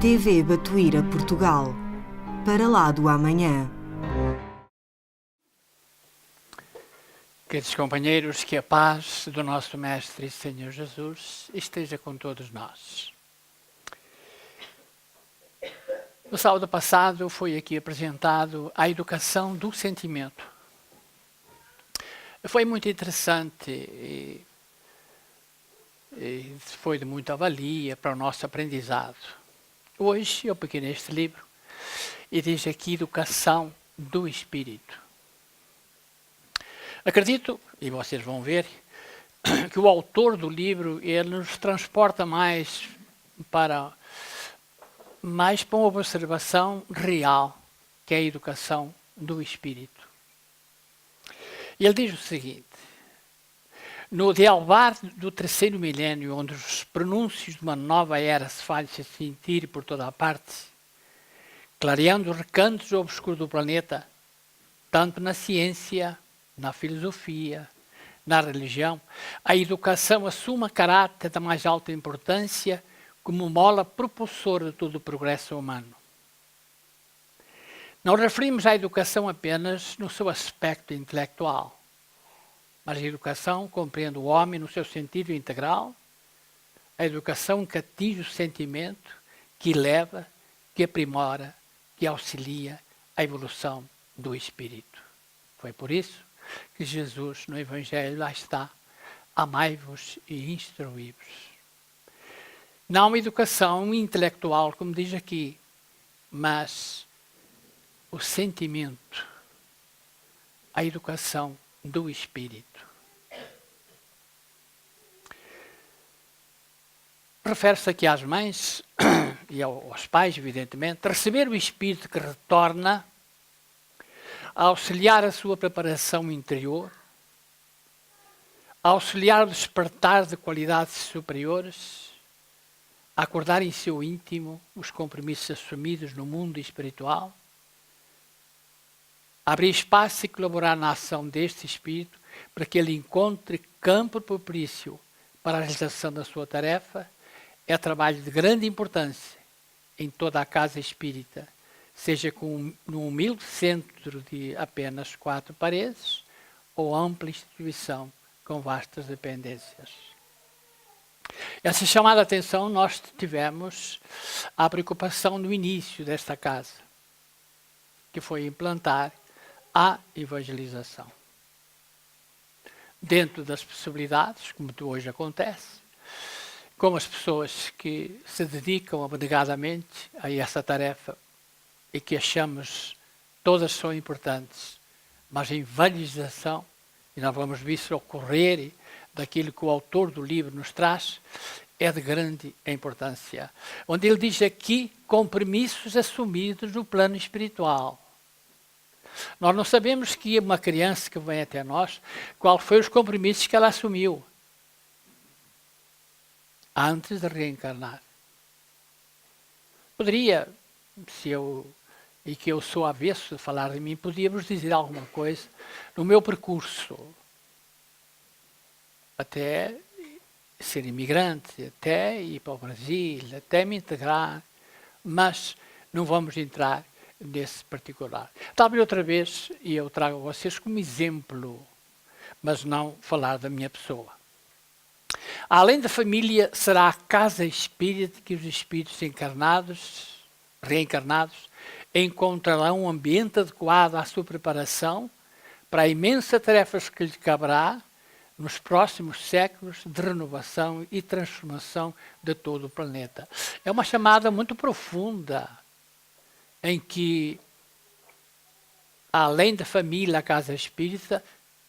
TV Batuíra Portugal, para lá do amanhã. Queridos companheiros, que a paz do nosso Mestre e Senhor Jesus esteja com todos nós. No sábado passado foi aqui apresentado a educação do sentimento. Foi muito interessante e foi de muita valia para o nosso aprendizado. Hoje eu peguei neste livro e diz aqui educação do espírito. Acredito, e vocês vão ver, que o autor do livro ele nos transporta mais para uma observação real, que é a educação do espírito. E ele diz o seguinte: no dealvar do terceiro milénio, onde os pronúncios de uma nova era se fazem sentir por toda a parte, clareando os recantos obscuros do planeta, tanto na ciência, na filosofia, na religião, a educação assume caráter da mais alta importância como mola propulsora de todo o progresso humano. Não referimos à educação apenas no seu aspecto intelectual, mas a educação compreende o homem no seu sentido integral, a educação que atinge o sentimento, que eleva, que aprimora, que auxilia a evolução do espírito. Foi por isso que Jesus no Evangelho lá está: amai-vos e instruí-vos. Não uma educação intelectual, como diz aqui, mas o sentimento, a educação do espírito. Refere-se aqui às mães e aos pais, evidentemente, receber o espírito que retorna a auxiliar a sua preparação interior, a auxiliar o despertar de qualidades superiores, a acordar em seu íntimo os compromissos assumidos no mundo espiritual, a abrir espaço e colaborar na ação deste espírito para que ele encontre campo propício para a realização da sua tarefa, é trabalho de grande importância em toda a casa espírita, seja num humilde centro de apenas 4 paredes ou ampla instituição com vastas dependências. Essa chamada a atenção nós tivemos a preocupação no início desta casa, que foi implantar a evangelização. Dentro das possibilidades, como hoje acontece, como as pessoas que se dedicam abnegadamente a essa tarefa e que achamos todas são importantes, mas a evangelização, e nós vamos ver isso ocorrer daquilo que o autor do livro nos traz, é de grande importância. Onde ele diz aqui compromissos assumidos no plano espiritual. Nós não sabemos que uma criança que vem até nós, qual foi os compromissos que ela assumiu antes de reencarnar. Poderia, e que eu sou avesso de falar de mim, podia-vos dizer alguma coisa no meu percurso, até ser imigrante, até ir para o Brasil, até me integrar, mas não vamos entrar nesse particular. Talvez outra vez, e eu trago a vocês como exemplo, mas não falar da minha pessoa. Além da família, será a casa espírita que os espíritos reencarnados, encontrarão um ambiente adequado à sua preparação para a imensa tarefa que lhe caberá nos próximos séculos de renovação e transformação de todo o planeta. É uma chamada muito profunda, em que, além da família, a casa espírita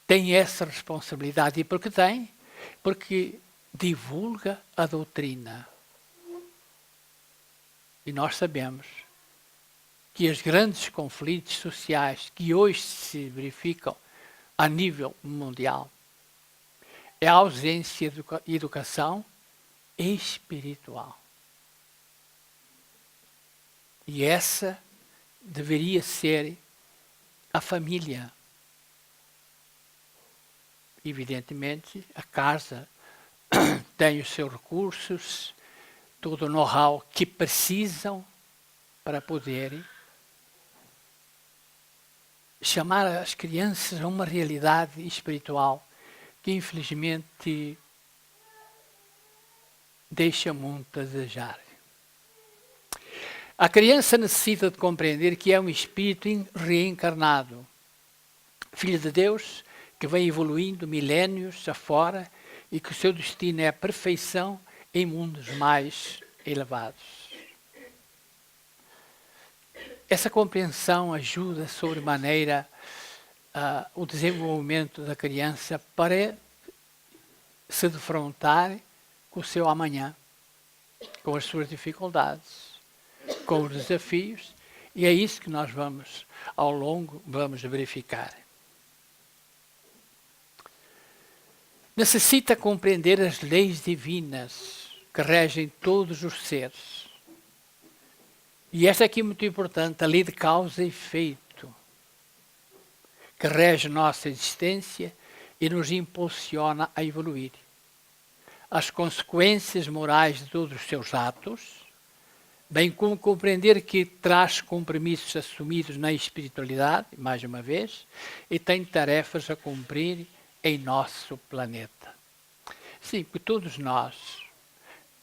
tem essa responsabilidade. E por que tem? Porque divulga a doutrina. E nós sabemos que os grandes conflitos sociais que hoje se verificam a nível mundial é a ausência de educação espiritual. E essa deveria ser a família. Evidentemente, a casa tem os seus recursos, todo o know-how que precisam para poderem chamar as crianças a uma realidade espiritual que infelizmente deixa muito a desejar. A criança necessita de compreender que é um espírito reencarnado, filho de Deus, que vem evoluindo milénios afora e que o seu destino é a perfeição em mundos mais elevados. Essa compreensão ajuda sobremaneira o desenvolvimento da criança para se defrontar com o seu amanhã, com as suas dificuldades, com os desafios, e é isso que nós vamos, ao longo, vamos verificar. Necessita compreender as leis divinas que regem todos os seres. E esta aqui é muito importante, a lei de causa e efeito, que rege nossa existência e nos impulsiona a evoluir. As consequências morais de todos os seus atos, bem como compreender que traz compromissos assumidos na espiritualidade, mais uma vez, e tem tarefas a cumprir em nosso planeta. Sim, porque todos nós,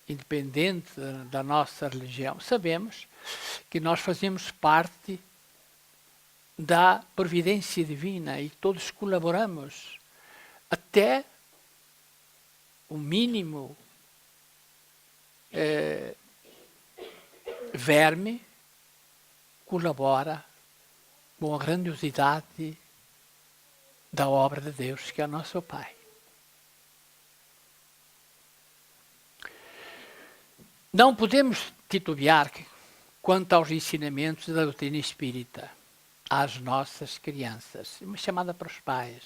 independente da nossa religião, sabemos que nós fazemos parte da providência divina e todos colaboramos. Até o mínimo verme colabora com a grandiosidade da obra de Deus, que é o nosso Pai. Não podemos titubear quanto aos ensinamentos da doutrina espírita às nossas crianças, uma chamada para os pais.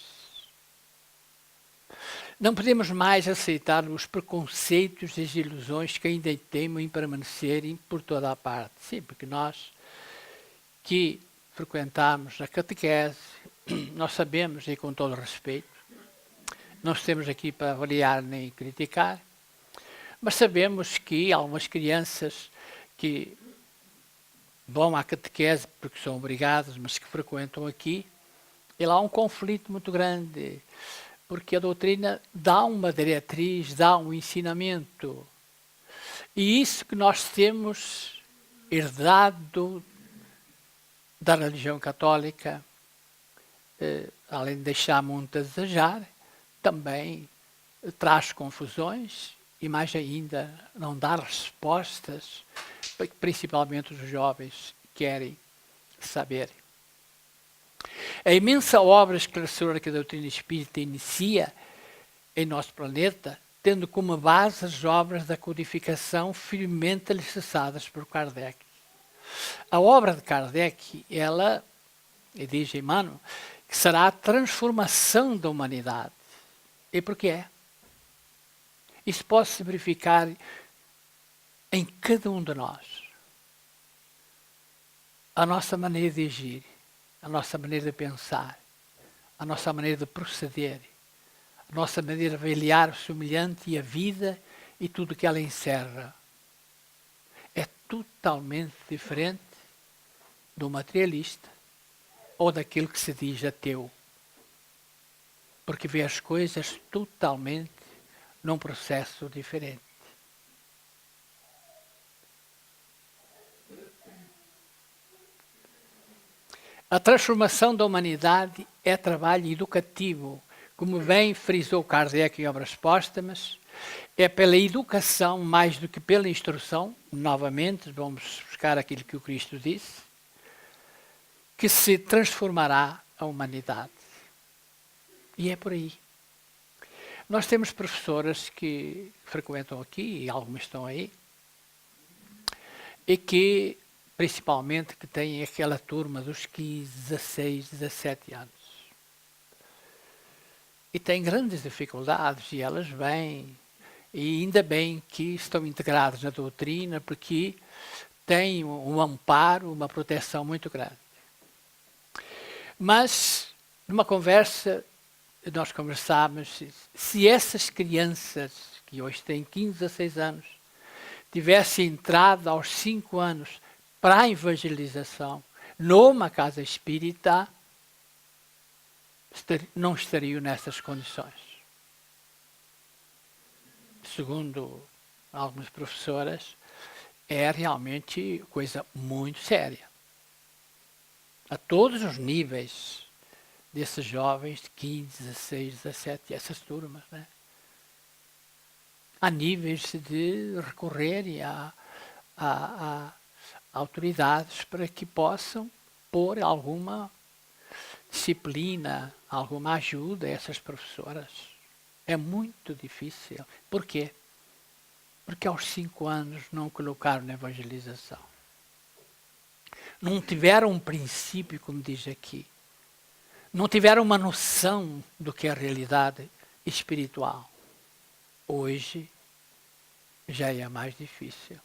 Não podemos mais aceitar os preconceitos e as ilusões que ainda temem em permanecerem por toda a parte. Sim, porque nós que frequentamos a catequese, nós sabemos, e com todo o respeito, não estamos aqui para avaliar nem criticar, mas sabemos que algumas crianças que vão à catequese porque são obrigadas, mas que frequentam aqui, e lá há um conflito muito grande, porque a doutrina dá uma diretriz, dá um ensinamento. E isso que nós temos herdado da religião católica, além de deixar muito a desejar, também traz confusões e mais ainda não dá respostas, principalmente os jovens querem saber. A imensa obra esclarecedora que a doutrina espírita inicia em nosso planeta, tendo como base as obras da codificação firmemente alicerçadas por Kardec. A obra de Kardec, ela, diz Emmanuel, que será a transformação da humanidade. E por que é? Isso pode se verificar em cada um de nós. A nossa maneira de agir, a nossa maneira de pensar, a nossa maneira de proceder, a nossa maneira de avaliar o semelhante e a vida e tudo que ela encerra. É totalmente diferente do materialista ou daquilo que se diz ateu. Porque vê as coisas totalmente num processo diferente. A transformação da humanidade é trabalho educativo, como bem frisou Kardec em Obras Póstumas, é pela educação mais do que pela instrução, novamente vamos buscar aquilo que o Cristo disse, que se transformará a humanidade. E é por aí. Nós temos professoras que frequentam aqui, e algumas estão aí, e que, principalmente, que têm aquela turma dos 15, 16, 17 anos. E têm grandes dificuldades, e elas vêm, e ainda bem que estão integradas na doutrina, porque têm um amparo, uma proteção muito grande. Mas, numa conversa, nós conversámos se essas crianças, que hoje têm 15 a 6 anos, tivesse entrado aos 5 anos para a evangelização numa casa espírita, não estariam nessas condições. Segundo algumas professoras, é realmente coisa muito séria. A todos os níveis desses jovens de 15, 16, 17, essas turmas, né? Há níveis de recorrerem a autoridades para que possam pôr alguma disciplina, alguma ajuda a essas professoras. É muito difícil. Por quê? Porque aos 5 anos não colocaram na evangelização. Não tiveram um princípio, como diz aqui. Não tiveram uma noção do que é a realidade espiritual. Hoje já é mais difícil.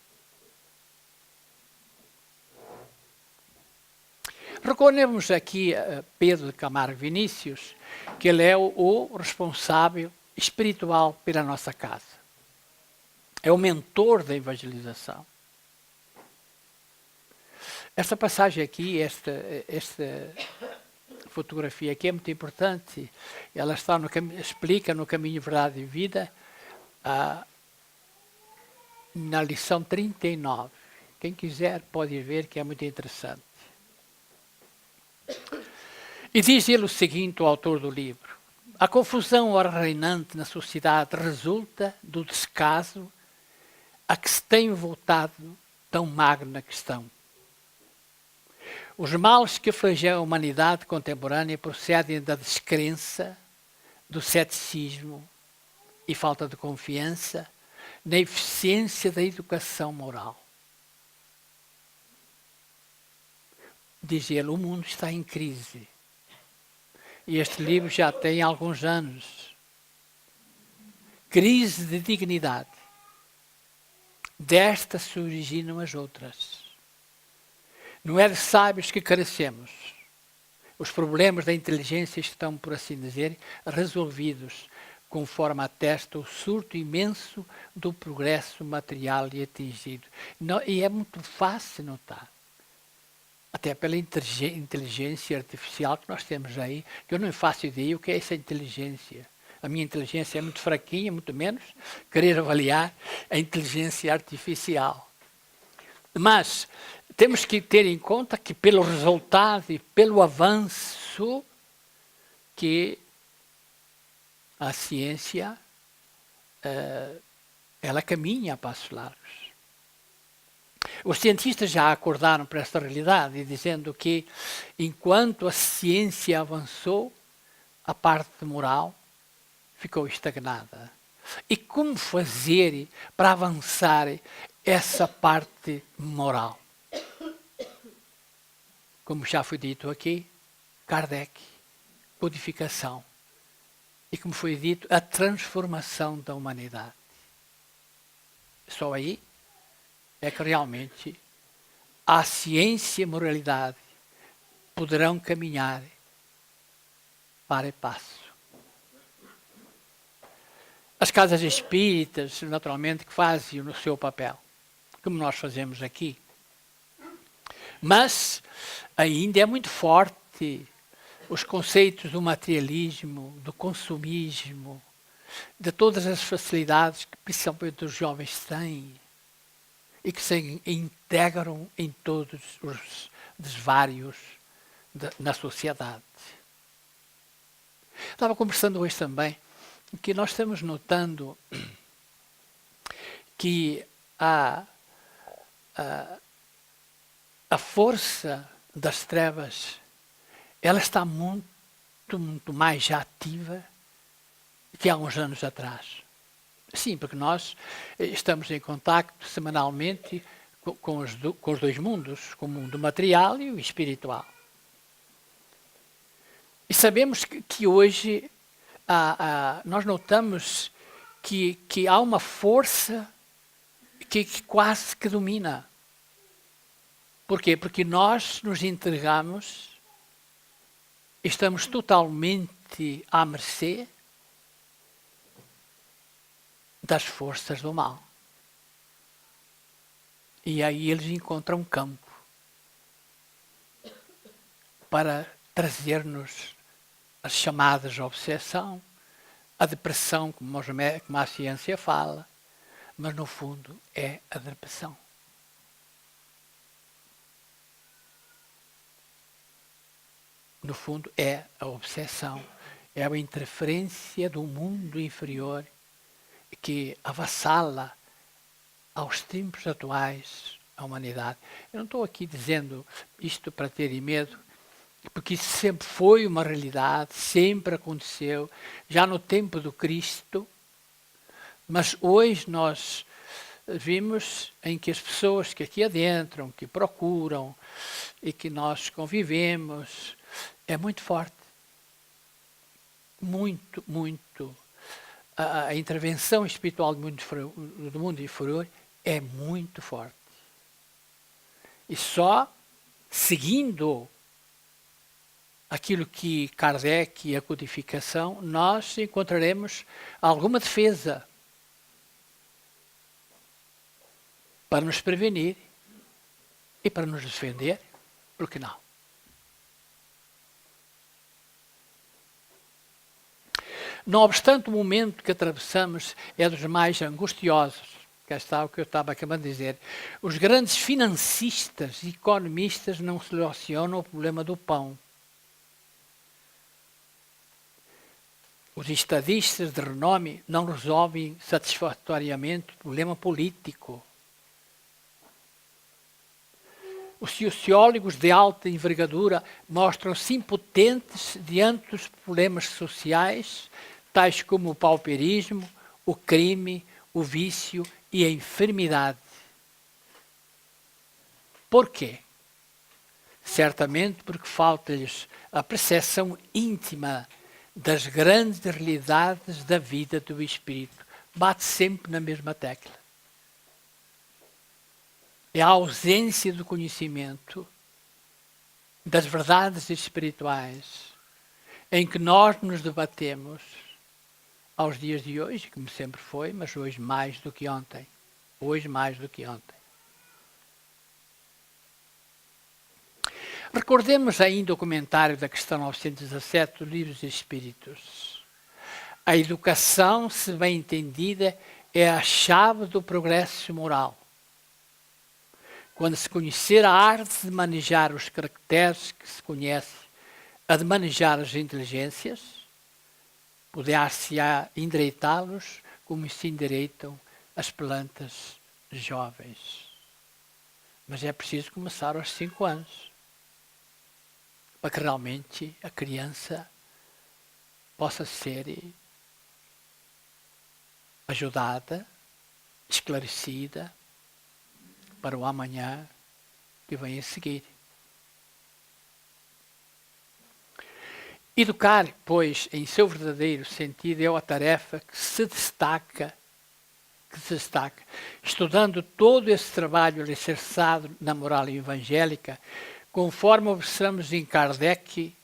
Reconhecemos aqui Pedro de Camargo Vinícius, que ele é o responsável espiritual pela nossa casa. É o mentor da evangelização. Esta passagem aqui, esta fotografia aqui é muito importante. Ela está explica no Caminho, Verdade e Vida, na lição 39. Quem quiser pode ver, que é muito interessante. E diz ele o seguinte, o autor do livro: a confusão ora reinante na sociedade resulta do descaso a que se tem voltado tão magna questão. Os males que flagelam a humanidade contemporânea procedem da descrença, do ceticismo e falta de confiança na eficiência da educação moral. Diz ele, o mundo está em crise. E este livro já tem alguns anos. Crise de dignidade. Desta se originam as outras. Não é de sábios que carecemos. Os problemas da inteligência estão, por assim dizer, resolvidos, conforme atesta o surto imenso do progresso material e atingido. E é muito fácil notar. Até pela inteligência artificial que nós temos aí, que eu não faço ideia o que é essa inteligência. A minha inteligência é muito fraquinha, muito menos querer avaliar a inteligência artificial. Mas temos que ter em conta que pelo resultado e pelo avanço que a ciência ela caminha a passos largos. Os cientistas já acordaram para esta realidade, dizendo que enquanto a ciência avançou, a parte moral ficou estagnada. E como fazer para avançar essa parte moral? Como já foi dito aqui, Kardec, codificação. E como foi dito, a transformação da humanidade. Só aí é que realmente a ciência e a moralidade poderão caminhar para e passo. As casas espíritas, naturalmente, que fazem o seu papel, como nós fazemos aqui. Mas ainda é muito forte os conceitos do materialismo, do consumismo, de todas as facilidades que principalmente os jovens têm e que se integram em todos os desvários na sociedade. Estava conversando hoje também que nós estamos notando que a força das trevas ela está muito mais ativa que há uns anos atrás. Sim, porque nós estamos em contacto semanalmente com os dois mundos, com o mundo material e o espiritual. E sabemos que hoje nós notamos que há uma força que quase que domina. Por quê? Porque nós nos entregamos, estamos totalmente à mercê das forças do mal. E aí eles encontram um campo para trazer-nos as chamadas obsessão, a depressão, como a ciência fala, mas no fundo é a depressão. No fundo é a obsessão, é a interferência do mundo inferior que avassala aos tempos atuais a humanidade. Eu não estou aqui dizendo isto para terem medo, porque isso sempre foi uma realidade, sempre aconteceu, já no tempo do Cristo, mas hoje nós vimos em que as pessoas que aqui adentram, que procuram e que nós convivemos, é muito forte. Muito, muito. A intervenção espiritual do mundo inferior é muito forte. E só seguindo aquilo que Kardec e a codificação, nós encontraremos alguma defesa para nos prevenir e para nos defender, por que não? Não obstante, o momento que atravessamos é dos mais angustiosos. Cá está o que eu estava acabando de dizer. Os grandes financistas e economistas não solucionam o problema do pão. Os estadistas de renome não resolvem satisfatoriamente o problema político. Os sociólogos de alta envergadura mostram-se impotentes diante dos problemas sociais, tais como o pauperismo, o crime, o vício e a enfermidade. Por quê? Certamente porque falta-lhes a percepção íntima das grandes realidades da vida do espírito. Bate sempre na mesma tecla. É a ausência do conhecimento das verdades espirituais em que nós nos debatemos aos dias de hoje, como sempre foi, mas hoje mais do que ontem. Hoje mais do que ontem. Recordemos ainda o comentário da questão 917 do Livro dos Espíritos. A educação, se bem entendida, é a chave do progresso moral. Quando se conhecer a arte de manejar os caracteres que se conhece, a de manejar as inteligências, poder-se-á endireitá-los como se endireitam as plantas jovens. Mas é preciso começar aos 5 anos, para que realmente a criança possa ser ajudada, esclarecida, para o amanhã que vem a seguir. Educar, pois, em seu verdadeiro sentido, é a tarefa que se destaca, estudando todo esse trabalho alicerçado na moral evangélica, conforme observamos em Kardec,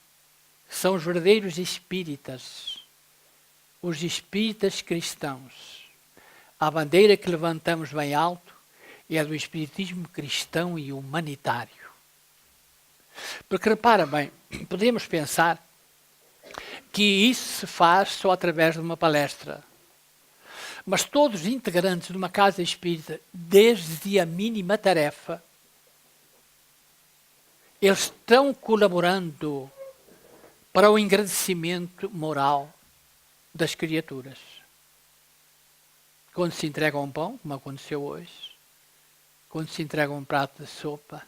são os verdadeiros espíritas, os espíritas cristãos. A bandeira que levantamos bem alto é a do espiritismo cristão e humanitário. Porque repara bem, podemos pensar que isso se faz só através de uma palestra. Mas todos os integrantes de uma casa espírita, desde a mínima tarefa, eles estão colaborando para o engrandecimento moral das criaturas. Quando se entrega um pão, como aconteceu hoje, quando se entrega um prato de sopa,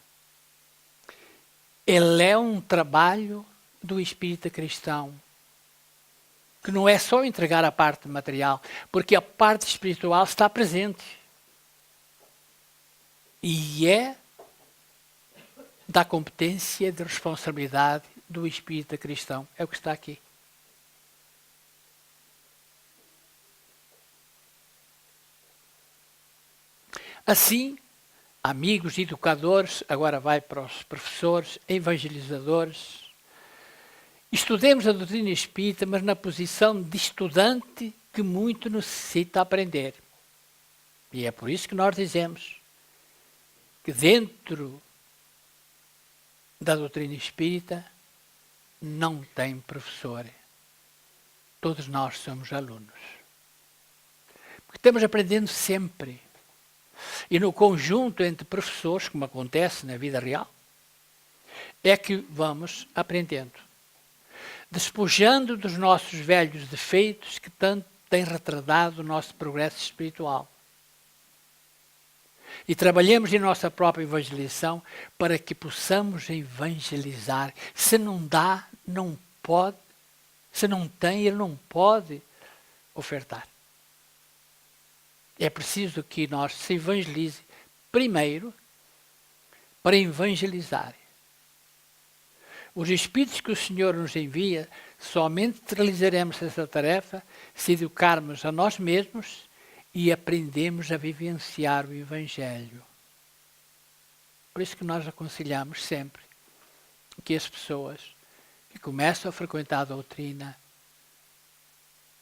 ele é um trabalho do espírita cristão, que não é só entregar a parte material, porque a parte espiritual está presente. E é da competência e de responsabilidade do espírita cristão. É o que está aqui. Assim, amigos educadores, agora vai para os professores, evangelizadores, estudemos a doutrina espírita, mas na posição de estudante que muito necessita aprender. E é por isso que nós dizemos, que dentro da doutrina espírita não tem professor. Todos nós somos alunos. Porque estamos aprendendo sempre. E no conjunto entre professores, como acontece na vida real, é que vamos aprendendo. Despojando dos nossos velhos defeitos que tanto têm retardado o nosso progresso espiritual. E trabalhemos em nossa própria evangelização para que possamos evangelizar. Se não dá, não pode. Se não tem, ele não pode ofertar. É preciso que nós se evangelize primeiro para evangelizar. Os Espíritos que o Senhor nos envia, somente realizaremos essa tarefa se educarmos a nós mesmos e aprendemos a vivenciar o Evangelho. Por isso que nós aconselhamos sempre que as pessoas que começam a frequentar a doutrina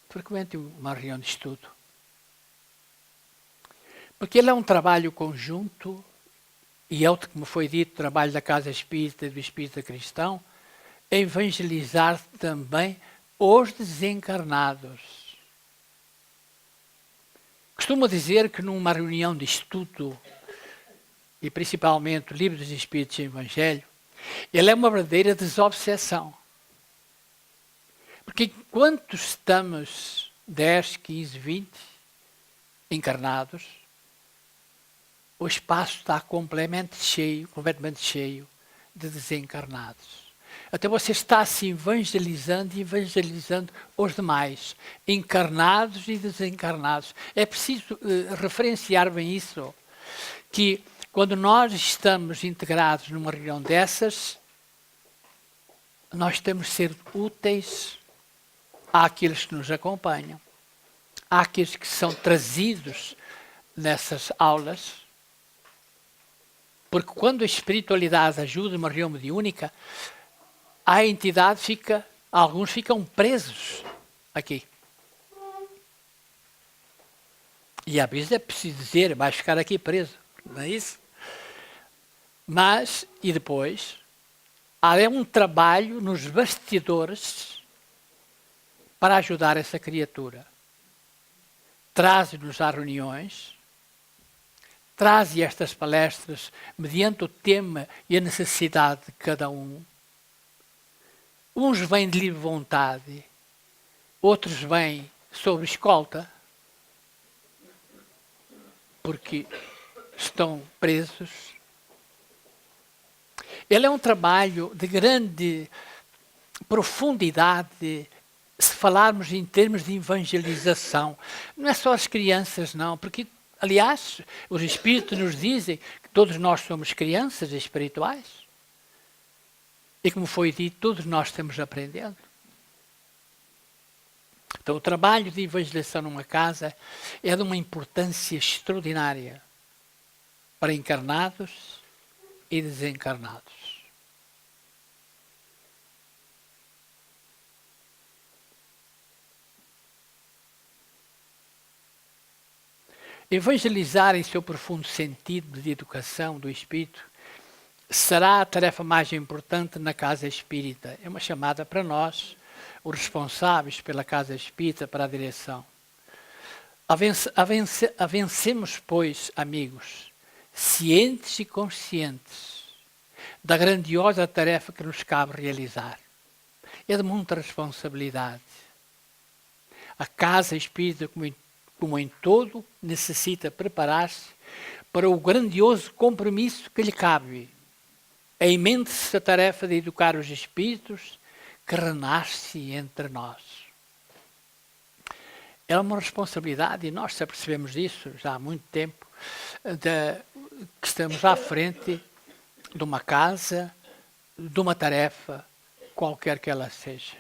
frequentem uma reunião de estudo. Porque ele é um trabalho conjunto e é, como foi dito, o trabalho da Casa Espírita e do Espírita Cristão, é evangelizar também os desencarnados. Costumo dizer que numa reunião de estudo, e principalmente o Livro dos Espíritos e o Evangelho, ele é uma verdadeira desobsessão. Porque enquanto estamos 10, 15, 20 encarnados, o espaço está completamente cheio de desencarnados. Até você está se evangelizando e evangelizando os demais, encarnados e desencarnados. É preciso referenciar bem isso, que quando nós estamos integrados numa reunião dessas, nós temos de ser úteis àqueles que nos acompanham, àqueles que são trazidos nessas aulas. Porque quando a espiritualidade ajuda uma reunião mediúnica, a entidade alguns ficam presos aqui. E às vezes é preciso dizer, vai ficar aqui preso, não é isso? Mas, e depois, há um trabalho nos bastidores para ajudar essa criatura. Traz-nos às reuniões, traz estas palestras mediante o tema e a necessidade de cada um. Uns vêm de livre vontade, outros vêm sob escolta, porque estão presos. Ele é um trabalho de grande profundidade, se falarmos em termos de evangelização. Não é só as crianças, não, porque, aliás, os Espíritos nos dizem que todos nós somos crianças espirituais. E como foi dito, todos nós estamos aprendendo. Então, o trabalho de evangelização numa casa é de uma importância extraordinária para encarnados e desencarnados. Evangelizar em seu profundo sentido de educação do espírito será a tarefa mais importante na Casa Espírita. É uma chamada para nós, os responsáveis pela Casa Espírita, para a direção. Avancemos, pois, amigos, cientes e conscientes da grandiosa tarefa que nos cabe realizar. É de muita responsabilidade. A Casa Espírita, como em todo, necessita preparar-se para o grandioso compromisso que lhe cabe. A imensa tarefa de educar os espíritos que renasce entre nós. É uma responsabilidade, e nós já percebemos isso já há muito tempo, que estamos à frente de uma casa, de uma tarefa, qualquer que ela seja.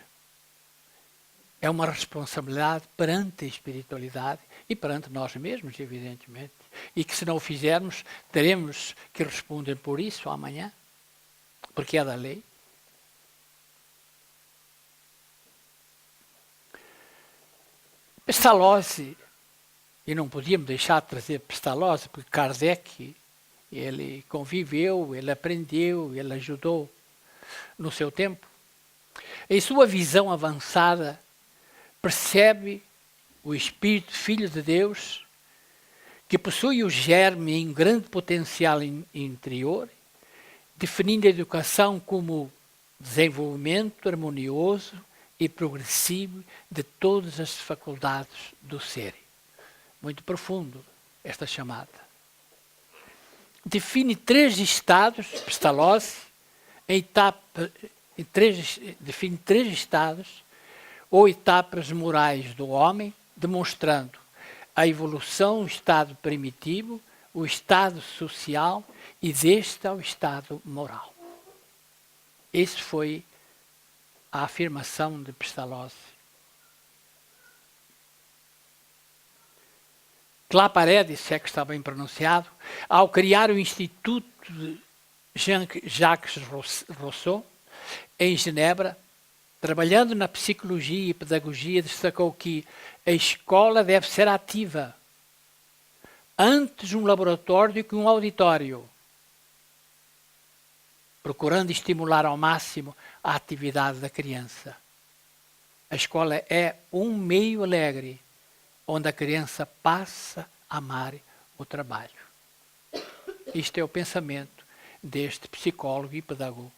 É uma responsabilidade perante a espiritualidade e perante nós mesmos, evidentemente. E que se não o fizermos, teremos que responder por isso amanhã. Porque é da lei. Pestalozzi, e não podíamos deixar de trazer Pestalozzi, porque Kardec ele conviveu, ele aprendeu, ele ajudou no seu tempo. Em sua visão avançada, percebe o Espírito Filho de Deus, que possui o germe em grande potencial interior, definindo a educação como desenvolvimento harmonioso e progressivo de todas as faculdades do ser. Muito profundo esta chamada. Define 3 estados, Pestalozzi, define 3 estados ou etapas morais do homem, demonstrando a evolução do estado primitivo, o estado social e deste ao estado moral. Essa foi a afirmação de Pestalozzi. Claparède, se é que está bem pronunciado, ao criar o Instituto de Jacques Rousseau, em Genebra, trabalhando na psicologia e pedagogia, destacou que a escola deve ser ativa, antes um laboratório que um auditório, procurando estimular ao máximo a atividade da criança. A escola é um meio alegre, onde a criança passa a amar o trabalho. Isto é o pensamento deste psicólogo e pedagogo.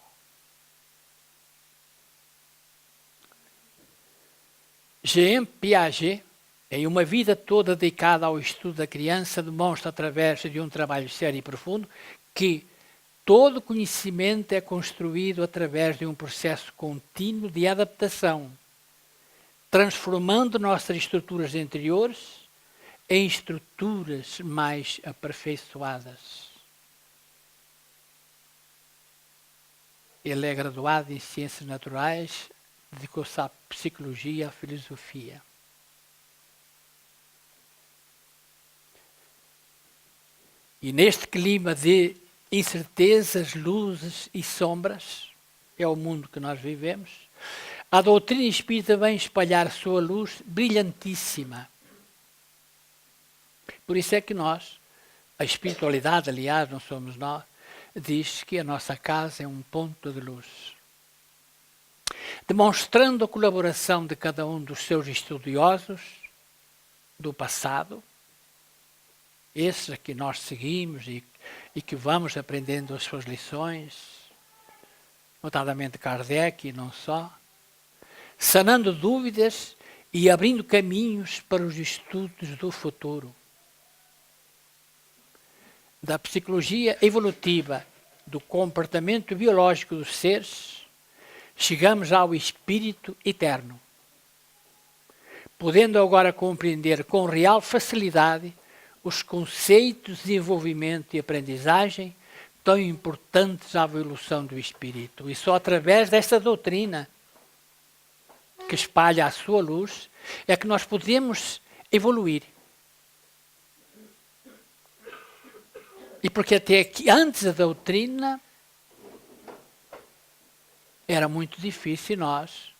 Jean Piaget, em uma vida toda dedicada ao estudo da criança, demonstra através de um trabalho sério e profundo que todo conhecimento é construído através de um processo contínuo de adaptação, transformando nossas estruturas interiores em estruturas mais aperfeiçoadas. Ele é graduado em Ciências Naturais, dedicou-se à psicologia e à filosofia. E neste clima de incertezas, luzes e sombras, é o mundo que nós vivemos, a doutrina espírita vem espalhar sua luz brilhantíssima. Por isso é que nós, a espiritualidade, aliás, não somos nós, diz que a nossa casa é um ponto de luz. Demonstrando a colaboração de cada um dos seus estudiosos do passado, esses a que nós seguimos e que vamos aprendendo as suas lições, notadamente Kardec e não só, sanando dúvidas e abrindo caminhos para os estudos do futuro. Da psicologia evolutiva, do comportamento biológico dos seres, chegamos ao espírito eterno, podendo agora compreender com real facilidade os conceitos de desenvolvimento e aprendizagem tão importantes à evolução do espírito. E só através desta doutrina que espalha a sua luz é que nós podemos evoluir. E porque até aqui, antes da doutrina, era muito difícil nós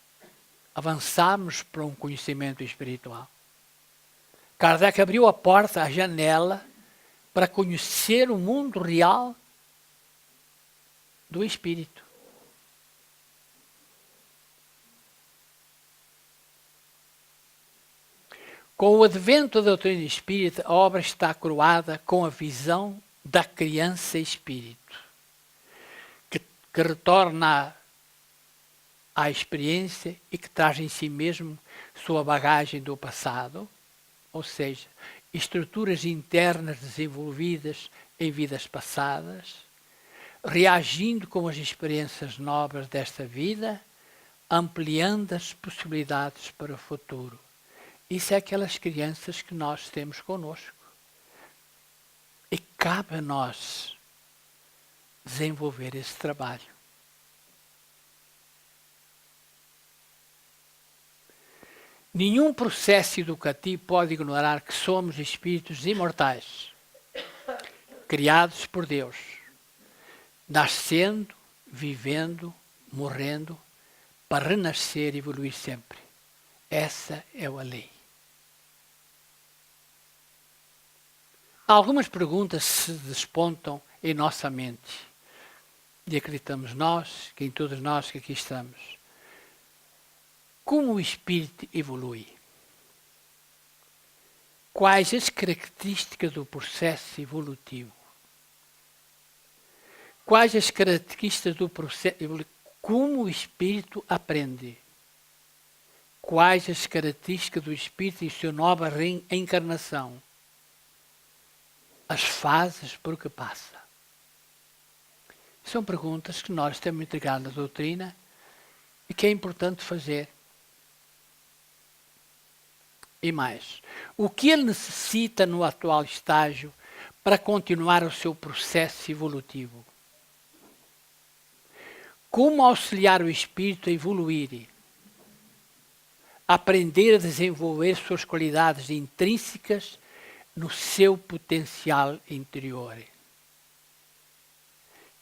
avançarmos para um conhecimento espiritual. Kardec abriu a porta, a janela, para conhecer o mundo real do espírito. Com o advento da doutrina espírita, a obra está coroada com a visão da criança espírito, que retorna à experiência e que traz em si mesmo sua bagagem do passado, ou seja, estruturas internas desenvolvidas em vidas passadas, reagindo com as experiências novas desta vida, ampliando as possibilidades para o futuro. Isso é aquelas crianças que nós temos connosco. E cabe a nós desenvolver esse trabalho. Nenhum processo educativo pode ignorar que somos espíritos imortais, criados por Deus, nascendo, vivendo, morrendo, para renascer e evoluir sempre. Essa é a lei. Algumas perguntas se despontam em nossa mente. E acreditamos nós, que em todos nós que aqui estamos. Como o espírito evolui? Quais as características do processo evolutivo? Quais as características do processo evolutivo? Como o espírito aprende? Quais as características do espírito e sua nova reencarnação? As fases por que passa? São perguntas que nós temos integrado na doutrina e que é importante fazer. E mais, o que ele necessita no atual estágio para continuar o seu processo evolutivo? Como auxiliar o espírito a evoluir? Aprender a desenvolver suas qualidades intrínsecas no seu potencial interior.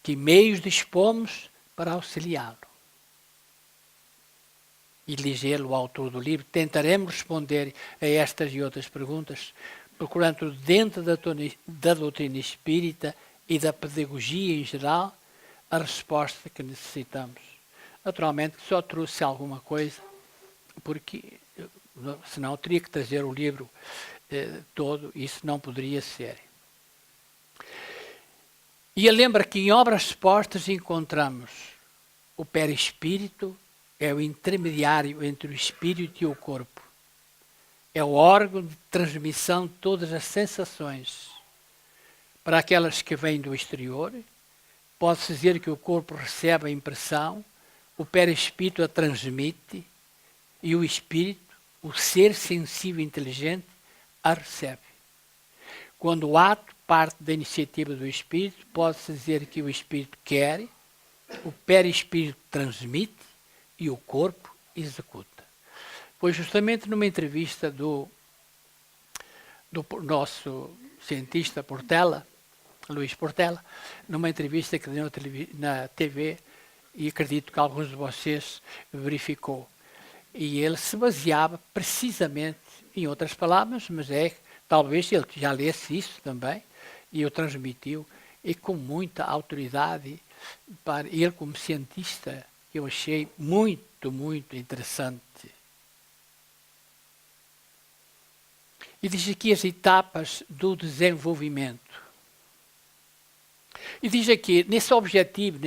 Que meios dispomos para auxiliá-lo? E Ligelo, o autor do livro, tentaremos responder a estas e outras perguntas, procurando dentro da doutrina espírita e da pedagogia em geral, a resposta que necessitamos. Naturalmente, só trouxe alguma coisa, porque senão teria que trazer o livro todo, isso não poderia ser. E ele lembra que em obras expostas encontramos o perispírito, é o intermediário entre o espírito e o corpo. É o órgão de transmissão de todas as sensações. Para aquelas que vêm do exterior, pode-se dizer que o corpo recebe a impressão, o perispírito a transmite e o espírito, o ser sensível e inteligente, a recebe. Quando o ato parte da iniciativa do espírito, pode-se dizer que o espírito quer, o perispírito transmite e o corpo executa. Foi justamente numa entrevista do nosso cientista Portela, Luís Portela, numa entrevista que deu na TV, e acredito que alguns de vocês verificou. E ele se baseava precisamente, em outras palavras, mas talvez ele já lesse isso também, e o transmitiu, e com muita autoridade, para ele como cientista, eu achei muito, muito interessante. E diz aqui as etapas do desenvolvimento. E diz aqui, nosso objetivo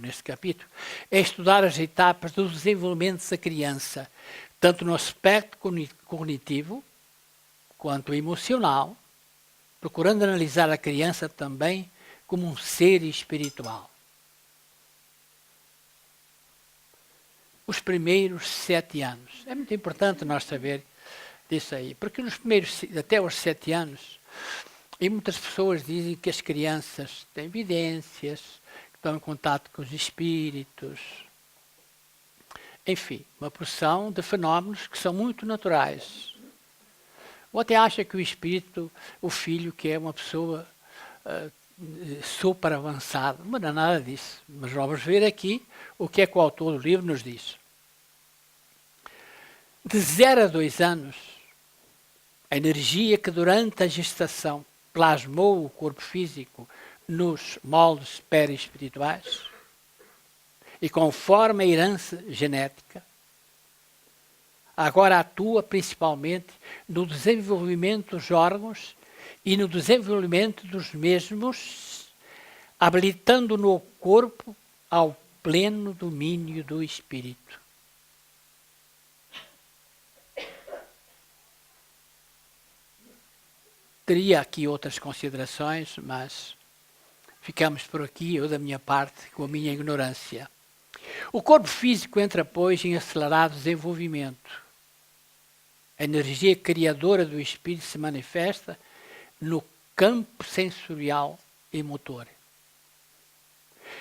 neste capítulo, é estudar as etapas do desenvolvimento da criança, tanto no aspecto cognitivo, quanto emocional, procurando analisar a criança também como um ser espiritual. Os primeiros 7 anos. É muito importante nós saber disso aí, porque nos primeiros, até os 7 anos, e muitas pessoas dizem que as crianças têm evidências, que estão em contato com os espíritos, enfim, uma porção de fenómenos que são muito naturais. Ou até acha que o espírito, o filho, que é uma pessoa super avançada, mas não é nada disso. Mas vamos ver aqui o que é que o autor do livro nos diz. De 0 a 2 anos, a energia que durante a gestação plasmou o corpo físico nos moldes perispirituais e conforme a herança genética, agora atua principalmente no desenvolvimento dos órgãos e no desenvolvimento dos mesmos, habilitando no corpo ao pleno domínio do espírito. Teria aqui outras considerações, mas ficamos por aqui, eu da minha parte, com a minha ignorância. O corpo físico entra, pois, em acelerado desenvolvimento. A energia criadora do espírito se manifesta no campo sensorial e motor.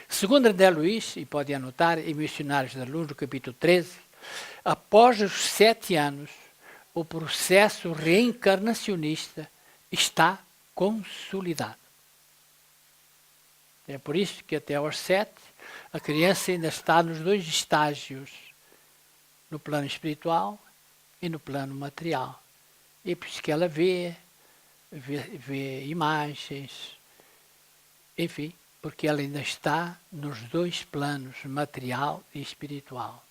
Segundo André Luiz, e pode anotar, em Missionários da Luz, no capítulo 13, após os 7 anos, o processo reencarnacionista está consolidado. É por isso que até aos 7, a criança ainda está nos 2 estágios, no plano espiritual e no plano material. E por isso que ela vê imagens, enfim, porque ela ainda está nos dois planos, material e espiritual.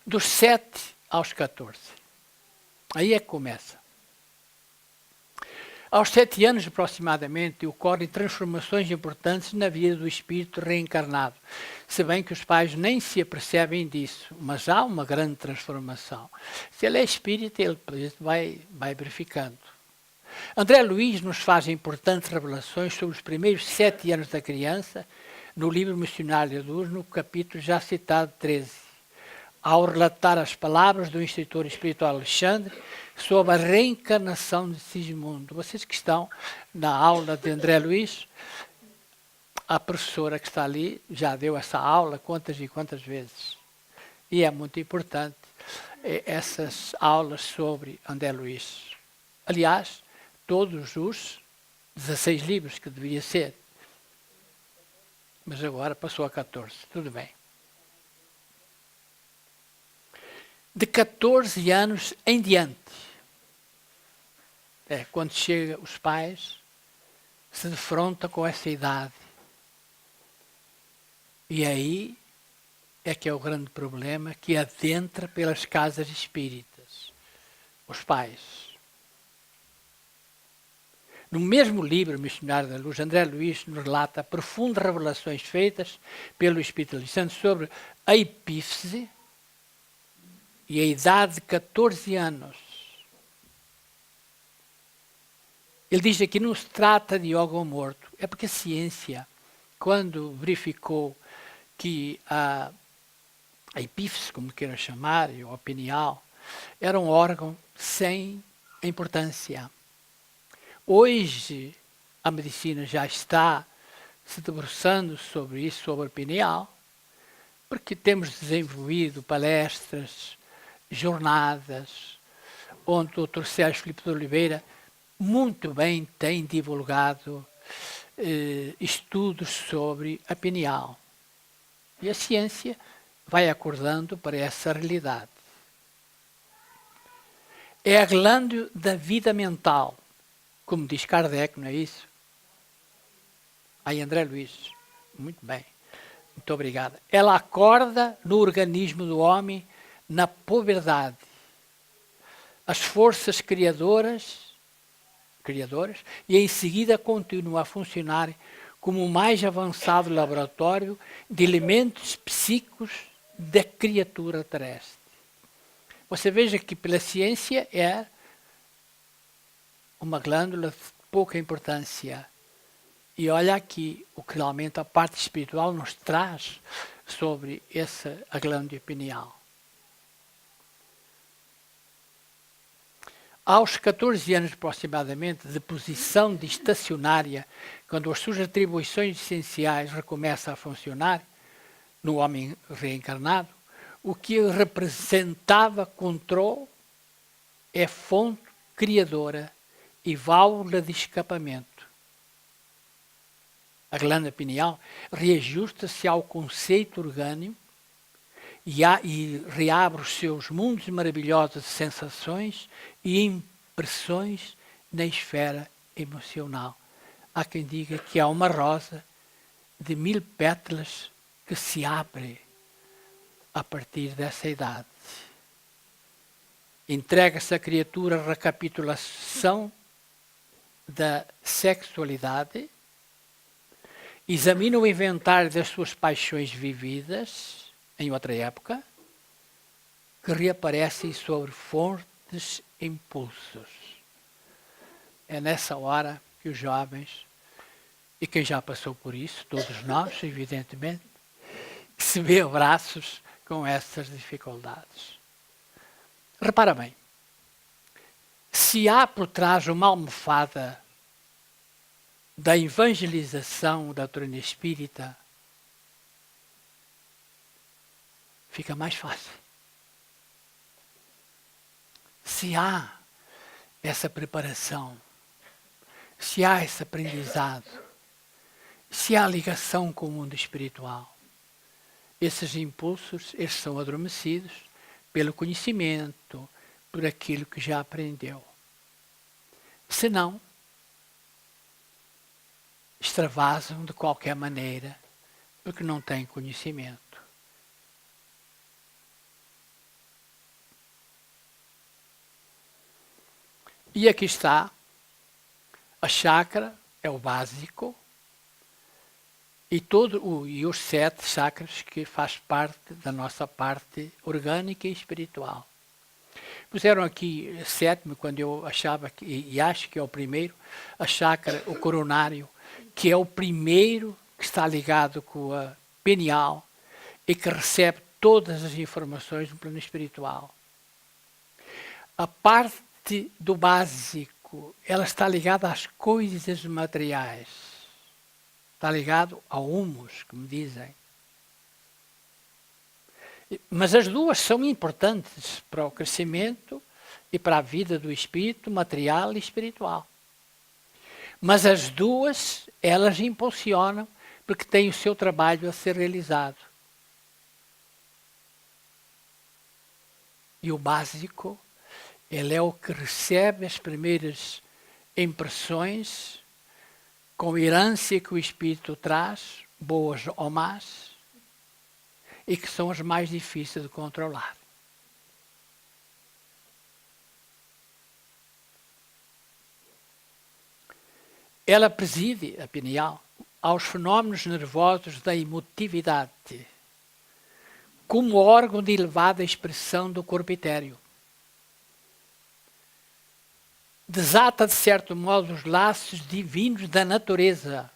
Dos 7 aos 14. Aí é que começa. Aos 7 anos, aproximadamente, ocorrem transformações importantes na vida do espírito reencarnado, se bem que os pais nem se apercebem disso, mas há uma grande transformação. Se ele é espírita, ele vai verificando. André Luiz nos faz importantes revelações sobre os primeiros 7 anos da criança, no livro Missionário de Luz, no capítulo já citado 13. Ao relatar as palavras do instrutor espiritual Alexandre sobre a reencarnação de Sigismundo. Vocês que estão na aula de André Luiz, a professora que está ali já deu essa aula quantas e quantas vezes. E é muito importante essas aulas sobre André Luiz. Aliás, todos os 16 livros que deveria ser. Mas agora passou a 14. Tudo bem. De 14 anos em diante, quando chega os pais, se defronta com essa idade. E aí é que é o grande problema que adentra pelas casas espíritas. Os pais. No mesmo livro, Missionário da Luz, André Luiz nos relata profundas revelações feitas pelo Espírito Alexandre sobre a epífise e a idade de 14 anos. Ele diz aqui, não se trata de órgão morto. É porque a ciência, quando verificou que a epífise, como queiram chamar, ou a pineal, era um órgão sem importância. Hoje, a medicina já está se debruçando sobre isso, sobre a pineal, porque temos desenvolvido palestras, jornadas, onde o Dr. Sérgio Filipe de Oliveira muito bem tem divulgado estudos sobre a pineal. E a ciência vai acordando para essa realidade. É a glândula da vida mental, como diz Kardec, não é isso? Aí André Luiz, muito bem, muito obrigada. Ela acorda no organismo do homem na puberdade. As forças criadoras, e em seguida continua a funcionar como o mais avançado laboratório de elementos psíquicos da criatura terrestre. Você veja que pela ciência é uma glândula de pouca importância. E olha aqui o que realmente a parte espiritual nos traz sobre a glândula pineal. Aos 14 anos aproximadamente, de posição de estacionária, quando as suas atribuições essenciais recomeçam a funcionar no homem reencarnado, o que representava controle é fonte criadora e válvula de escapamento. A glândula pineal reajusta-se ao conceito orgânico e reabre os seus mundos maravilhosos de sensações e impressões na esfera emocional. Há quem diga que há uma rosa de 1000 pétalas que se abre a partir dessa idade. Entrega-se à criatura a recapitulação da sexualidade, examina o inventário das suas paixões vividas em outra época, que reaparecem sobre fortes impulsos. É nessa hora que os jovens, e quem já passou por isso, todos nós, evidentemente, se vê a braços com essas dificuldades. Repara bem, se há por trás uma almofada da evangelização da doutrina espírita, fica mais fácil. Se há essa preparação, se há esse aprendizado, se há ligação com o mundo espiritual, esses impulsos, eles são adormecidos pelo conhecimento, por aquilo que já aprendeu. Senão, extravasam de qualquer maneira, porque não têm conhecimento. E aqui está, a chakra é o básico, e os 7 chakras que faz parte da nossa parte orgânica e espiritual. Puseram aqui 7º, quando eu achava, e acho que é o primeiro, a chakra, o coronário, que é o primeiro que está ligado com a pineal e que recebe todas as informações do plano espiritual. A parte do básico, ela está ligada às coisas materiais. Está ligado ao humus, que me dizem. Mas as duas são importantes para o crescimento e para a vida do espírito material e espiritual. Mas as duas, elas impulsionam porque têm o seu trabalho a ser realizado. E o básico, ele é o que recebe as primeiras impressões com a herança que o espírito traz, boas ou más, e que são as mais difíceis de controlar. Ela preside, a pineal, aos fenómenos nervosos da emotividade, como órgão de elevada expressão do corpo etéreo. Desata, de certo modo, os laços divinos da natureza,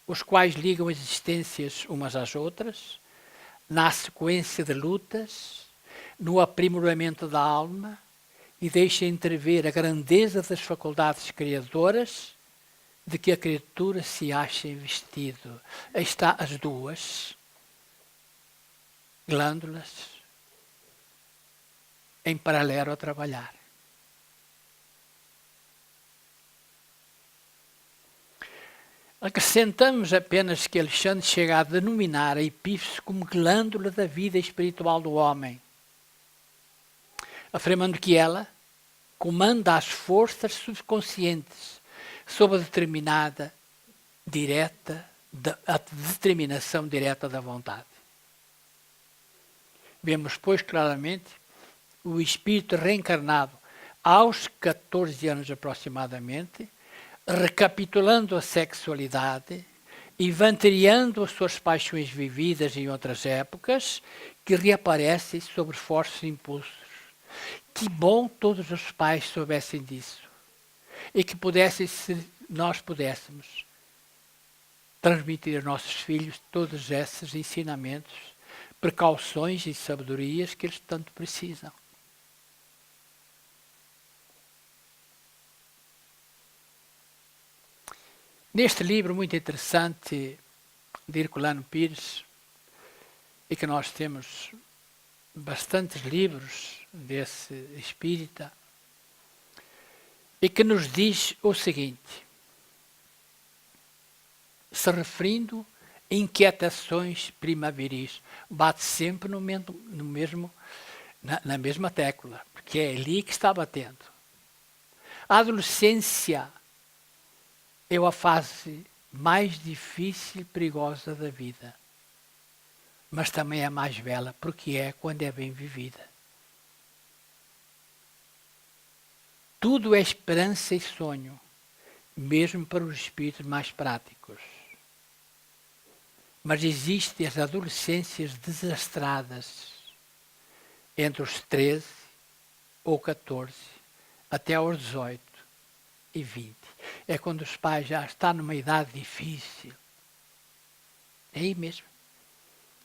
os quais ligam as existências umas às outras, na sequência de lutas, no aprimoramento da alma, e deixa entrever a grandeza das faculdades criadoras de que a criatura se acha investido. Aí está as duas glândulas em paralelo a trabalhar. Acrescentamos apenas que Alexandre chega a denominar a epífise como glândula da vida espiritual do homem, afirmando que ela comanda as forças subconscientes sob a determinação direta da vontade. Vemos, pois, claramente o espírito reencarnado aos 14 anos aproximadamente, recapitulando a sexualidade, inventoriando as suas paixões vividas em outras épocas, que reaparecem sobre fortes impulsos. Que bom todos os pais soubessem disso e que pudessem, se nós pudéssemos, transmitir aos nossos filhos todos esses ensinamentos, precauções e sabedorias que eles tanto precisam. Neste livro muito interessante de Herculano Pires, e que nós temos bastantes livros desse espírita, e que nos diz o seguinte, se referindo a inquietações primaveris, bate sempre na mesma tecla, porque é ali que está batendo. A adolescência é a fase mais difícil e perigosa da vida, mas também é a mais bela, porque é quando é bem vivida. Tudo é esperança e sonho, mesmo para os espíritos mais práticos. Mas existem as adolescências desastradas, entre os 13 ou 14 até aos 18 e 20. É quando os pais já estão numa idade difícil. É aí mesmo.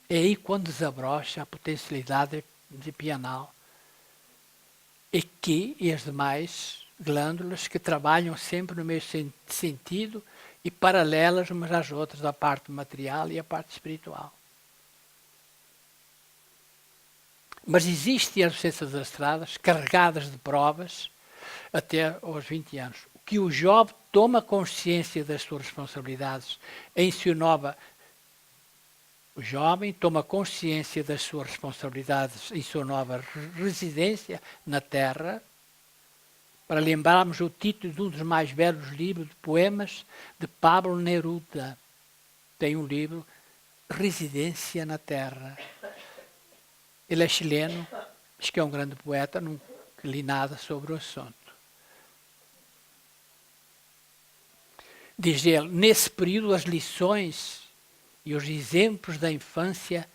É aí quando desabrocha a potencialidade de pianal. E as demais glândulas que trabalham sempre no mesmo sentido e paralelas umas às outras, a parte material e a parte espiritual. Mas existem as adolescências desastradas, carregadas de provas, até aos 20 anos. Que o jovem toma consciência das suas responsabilidades em sua nova... O jovem toma consciência das suas responsabilidades em sua nova residência na Terra, para lembrarmos o título de um dos mais belos livros de poemas de Pablo Neruda. Tem um livro, Residência na Terra. Ele é chileno, diz que é um grande poeta, nunca li nada sobre o assunto. Diz ele, nesse período as lições e os exemplos da infância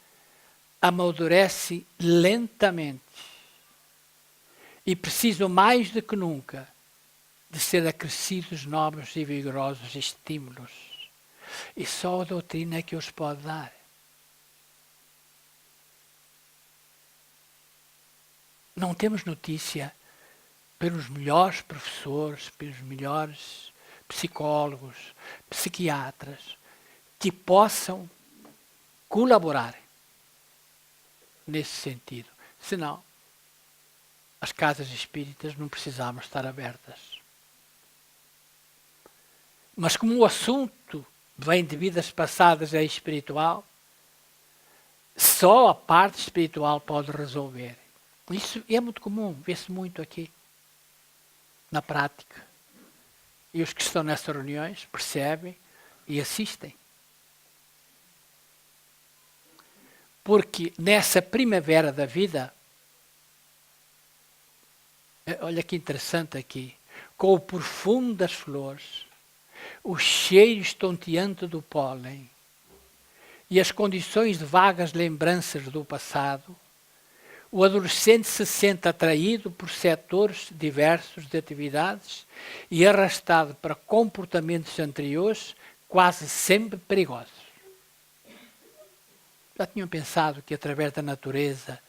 amadurecem lentamente e precisam mais do que nunca de ser acrescidos novos e vigorosos estímulos. E só a doutrina é que os pode dar. Não temos notícia pelos melhores professores, pelos melhores psicólogos, psiquiatras, que possam colaborar nesse sentido. Senão, as casas espíritas não precisavam estar abertas. Mas como o assunto vem de vidas passadas é espiritual, só a parte espiritual pode resolver. Isso é muito comum, vê-se muito aqui, na prática. E os que estão nessas reuniões percebem e assistem. Porque nessa primavera da vida, olha que interessante aqui, com o perfume das flores, o cheiro estonteante do pólen e as condições de vagas lembranças do passado, o adolescente se sente atraído por setores diversos de atividades e arrastado para comportamentos anteriores quase sempre perigosos. Já tinham pensado que através da natureza,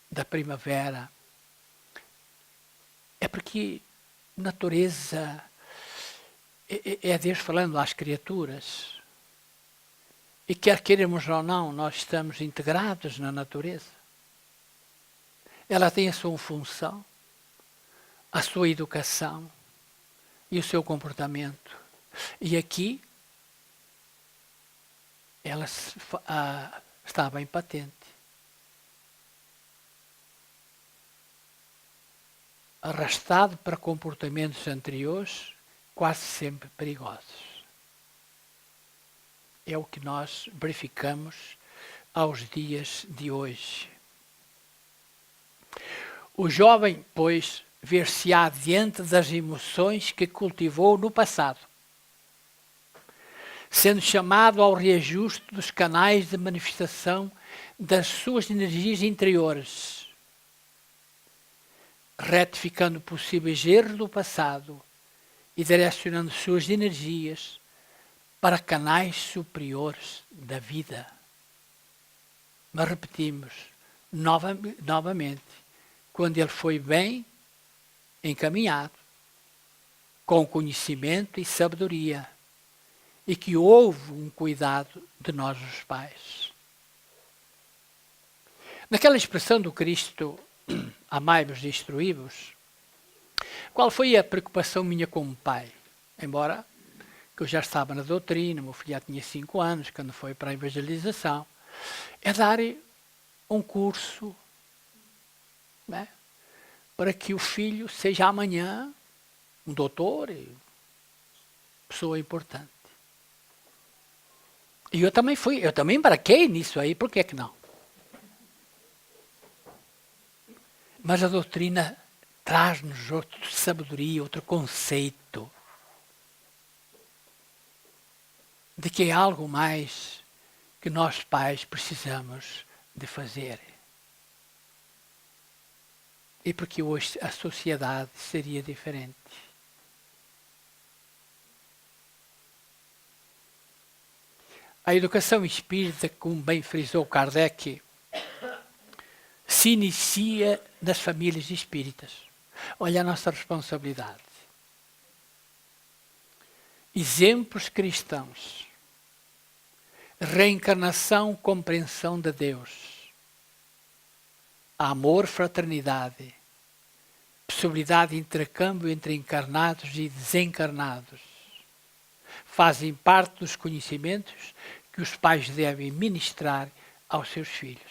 da primavera, é porque natureza é Deus falando às criaturas. E quer queiramos ou não, nós estamos integrados na natureza. Ela tem a sua função, a sua educação e o seu comportamento. E aqui, ela está bem patente. Arrastado para comportamentos anteriores, quase sempre perigosos. É o que nós verificamos aos dias de hoje. O jovem, pois, ver-se-á diante das emoções que cultivou no passado, sendo chamado ao reajuste dos canais de manifestação das suas energias interiores, retificando possíveis erros do passado e direcionando suas energias para canais superiores da vida. Mas repetimos novamente, quando ele foi bem encaminhado, com conhecimento e sabedoria, e que houve um cuidado de nós os pais. Naquela expressão do Cristo, amai-vos e instruí-vos, qual foi a preocupação minha como pai? Embora que eu já estava na doutrina, meu filho já tinha 5 anos, quando foi para a evangelização, é dar um curso, né, para que o filho seja amanhã um doutor, pessoa importante. E eu também embarquei nisso aí, por que que não? Mas a doutrina traz-nos outra sabedoria, outro conceito de que é algo mais que nós pais precisamos de fazer. E porque hoje a sociedade seria diferente. A educação espírita, como bem frisou Kardec, se inicia nas famílias espíritas. Olha a nossa responsabilidade. Exemplos cristãos. Reencarnação, compreensão de Deus. Amor, fraternidade. Possibilidade de intercâmbio entre encarnados e desencarnados. Fazem parte dos conhecimentos que os pais devem ministrar aos seus filhos.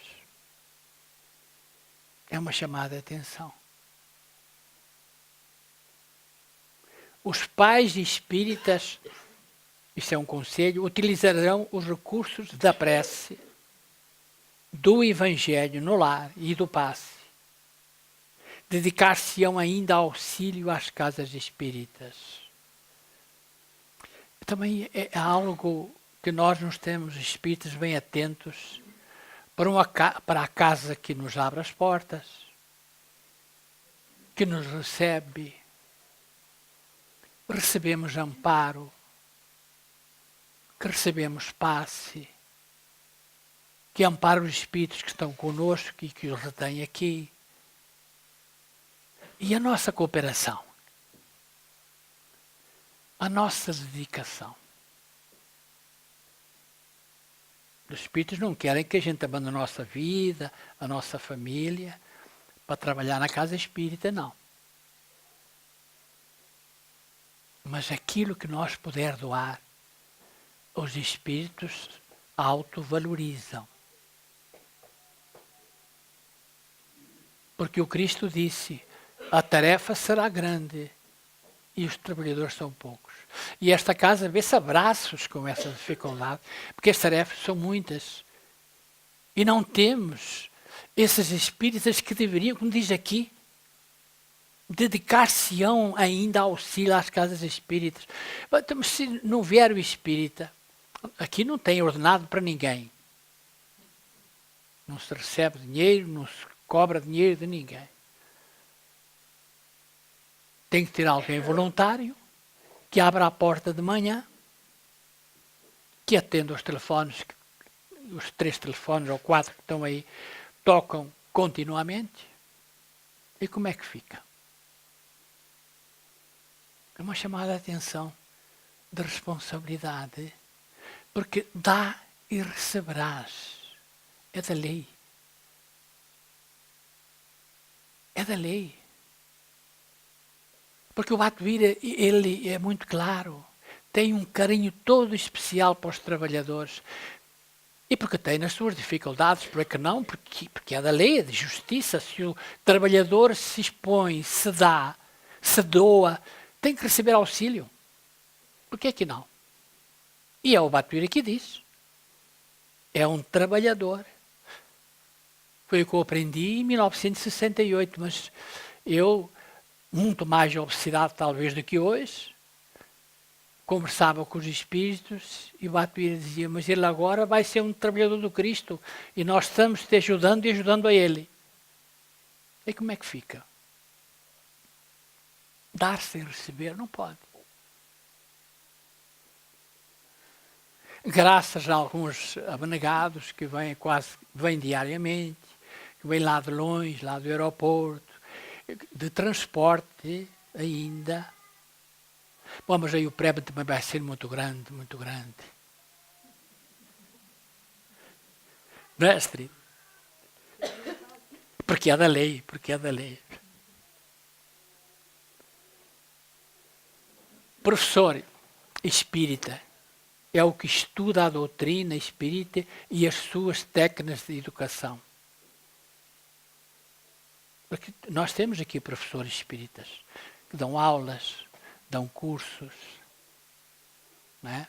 É uma chamada de atenção. Os pais espíritas, isso é um conselho, utilizarão os recursos da prece, do Evangelho no lar e do passe. Dedicar-se-ão ainda ao auxílio às casas espíritas. Também é algo que nós nos temos espíritas bem atentos para a casa que nos abre as portas, que nos recebe, recebemos amparo, que recebemos passe, que ampara os espíritos que estão conosco e que os retém aqui. E a nossa cooperação, a nossa dedicação. Os espíritos não querem que a gente abandone a nossa vida, a nossa família, para trabalhar na casa espírita, não. Mas aquilo que nós puder doar, os espíritos autovalorizam. Porque o Cristo disse, a tarefa será grande e os trabalhadores são poucos. E esta casa vê-se a braços com essa dificuldade, porque as tarefas são muitas. E não temos esses espíritas que deveriam, como diz aqui, dedicar-se-ão ainda ao auxílio às casas espíritas. Mas se não vier o espírita, aqui não tem ordenado para ninguém. Não se recebe dinheiro, não se cobra dinheiro de ninguém. Tem que ter alguém voluntário, que abra a porta de manhã, que atenda os telefones, os 3 telefones ou 4 que estão aí, tocam continuamente. E como é que fica? É uma chamada de atenção, de responsabilidade, porque dá e receberás. É da lei. É da lei. Porque o Bhakti-vira, ele é muito claro. Tem um carinho todo especial para os trabalhadores. E porque tem nas suas dificuldades, por que não? Porque é da lei, é de justiça. Se o trabalhador se expõe, se dá, se doa, tem que receber auxílio. Por que é que não? E é o Bhakti-vira que diz. É um trabalhador. Foi o que eu aprendi em 1968, mas eu, muito mais obesidade talvez do que hoje, conversava com os espíritos e o Bhakti-vira dizia, mas ele agora vai ser um trabalhador do Cristo e nós estamos te ajudando e ajudando a ele. E como é que fica? Dar sem receber não pode. Graças a alguns abnegados que vêm diariamente, que vêm lá de longe, lá do aeroporto, de transporte ainda. Bom, mas aí o prémio também vai ser muito grande, muito grande. Não é, Astrid? Porque é da lei, porque é da lei. Professor espírita é o que estuda a doutrina espírita e as suas técnicas de educação. Porque nós temos aqui professores espíritas que dão aulas, dão cursos, não é?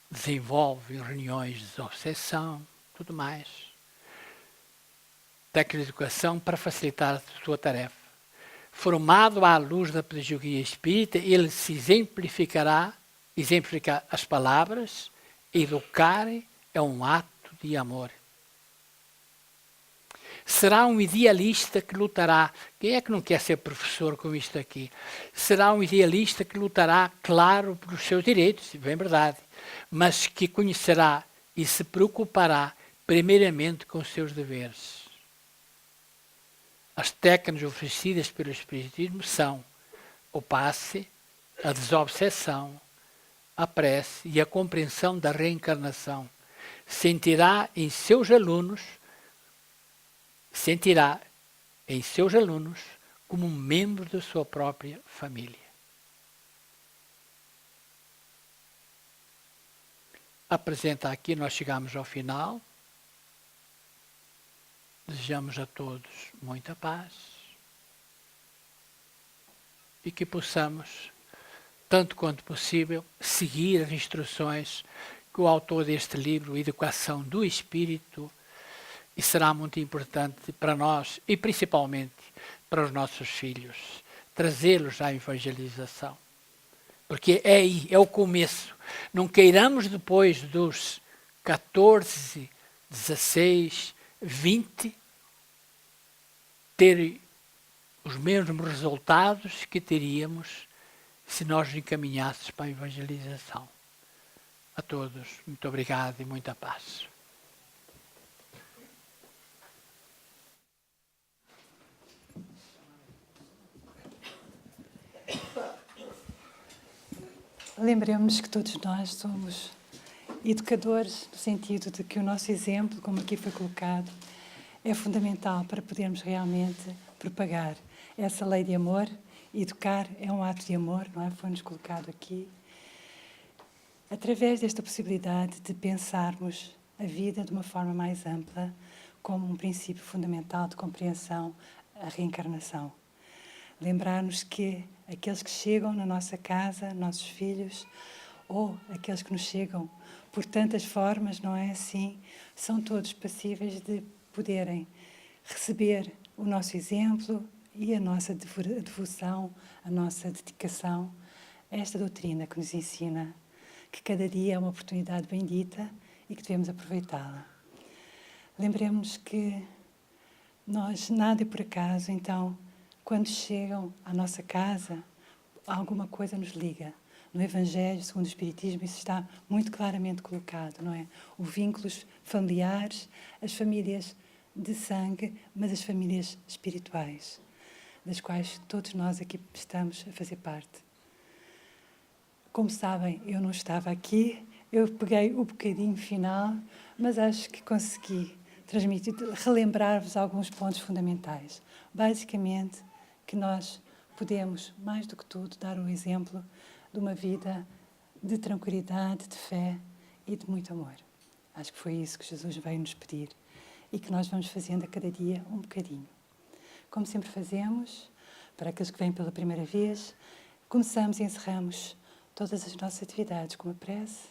Desenvolvem reuniões de desobsessão, tudo mais. Técnicas de educação para facilitar a sua tarefa. Formado à luz da pedagogia espírita, ele se exemplificar as palavras, educar é um ato de amor. Será um idealista que lutará. Quem é que não quer ser professor com isto aqui? Será um idealista que lutará, claro, pelos seus direitos, bem verdade, mas que conhecerá e se preocupará primeiramente com os seus deveres. As técnicas oferecidas pelo Espiritismo são o passe, a desobsessão, a prece e a compreensão da reencarnação. Sentirá em seus alunos como um membro da sua própria família. Apresenta aqui, nós chegamos ao final. Desejamos a todos muita paz. e que possamos, tanto quanto possível, seguir as instruções que o autor deste livro, Educação do Espírito, e será muito importante para nós e principalmente para os nossos filhos, trazê-los à evangelização. Porque é aí, é o começo. Não queiramos depois dos 14, 16, 20, ter os mesmos resultados que teríamos se nós nos encaminhássemos para a evangelização. A todos, muito obrigado e muita paz. Lembremos que todos nós somos educadores, no sentido de que o nosso exemplo, como aqui foi colocado, é fundamental para podermos realmente propagar essa lei de amor. Educar é um ato de amor, não é? Foi-nos colocado aqui. Através desta possibilidade de pensarmos a vida de uma forma mais ampla, como um princípio fundamental de compreensão, a reencarnação. Lembrar-nos que aqueles que chegam na nossa casa, nossos filhos, ou aqueles que nos chegam por tantas formas, não é assim? São todos passíveis de poderem receber o nosso exemplo e a nossa devoção, a nossa dedicação a esta doutrina que nos ensina que cada dia é uma oportunidade bendita e que devemos aproveitá-la. Lembremos que nós, nada é por acaso, então, quando chegam à nossa casa, alguma coisa nos liga. No Evangelho, segundo o Espiritismo, isso está muito claramente colocado, não é? Os vínculos familiares, as famílias de sangue, mas as famílias espirituais, das quais todos nós aqui estamos a fazer parte. Como sabem, eu não estava aqui, eu peguei o bocadinho final, mas acho que consegui transmitir, relembrar-vos alguns pontos fundamentais. Basicamente, que nós podemos, mais do que tudo, dar o exemplo de uma vida de tranquilidade, de fé e de muito amor. Acho que foi isso que Jesus veio nos pedir e que nós vamos fazendo a cada dia um bocadinho. Como sempre fazemos, para aqueles que vêm pela primeira vez, começamos e encerramos todas as nossas atividades com uma prece